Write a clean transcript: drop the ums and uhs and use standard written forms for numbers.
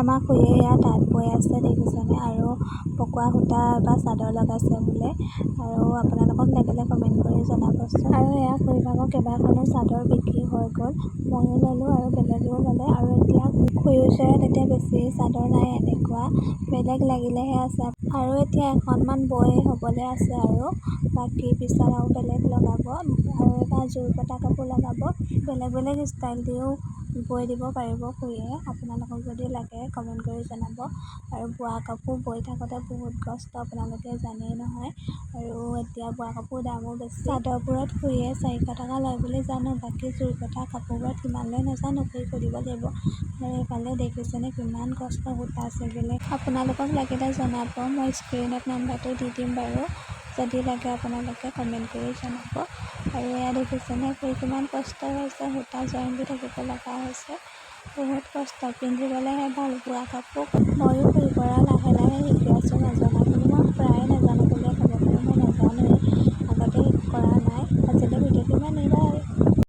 আমাৰ খুৰীয়ে এয়া তাঁত বৈ আছে দেখিছেনে, আৰু পকোৱা সূতা বা চাদৰ লগাইছে বোলে। আৰু আপোনালোকক লাগিলে কমেণ্ট কৰি জনাবচোন। আৰু এয়া খুৰীভাগৰ কেইবাখনো চাদৰ বিক্ৰী হৈ গ'ল, ময়ো ল'লোঁ আৰু বেলেগেও ল'লে। আৰু এতিয়া খুৰীৰ ওচৰত এতিয়া বেছি চাদৰ নাই, এনেকুৱা বেলেগ লাগিলেহে আছে। আৰু এতিয়া এখনমান বৈ হ'বলৈ আছে, আৰু বাকী পিছত আৰু বেলেগ লগাব। আৰু এবাৰ জোৰ কটা কাপোৰ লগাব, বেলেগ বেলেগ ষ্টাইল দিও বৈ দিব পাৰিব খুৰীয়ে। আপোনালোকক যদি লাগে কমেণ্ট কৰি জনাব। আৰু বোৱা কাপোৰ বৈ থাকোঁতে বহুত কষ্ট, আপোনালোকে জানেই নহয়। আৰু এতিয়া বোৱা কাপোৰ দামো বেছি। চাদৰবোৰত খুৰীয়ে 400 টকা লয় বুলি জানো, বাকী জোৰ কটা কাপোৰবোৰত কিমান লয় নাজানো, খুৰীক সুধিব লাগিব। আৰু এইফালে দেখিছেনে কিমান কষ্ট সূতা ছিগিলে। আপোনালোকক লাগিলে জনাব, মই স্ক্ৰীনত নাম্বাৰটো দি দিম বাৰু। যদি লাগে আপোনালোকে কমেণ্ট কৰি জনাব। আৰু এয়া দেখিছেনে খুৰী কিমান কষ্ট হৈছে, সূতা জইন দি থাকিব লগা হৈছে। বহুত কষ্ট, পিন্ধিবলৈহে ভাল বোৱা কাপোৰ। ময়ো খুৰীৰ পৰা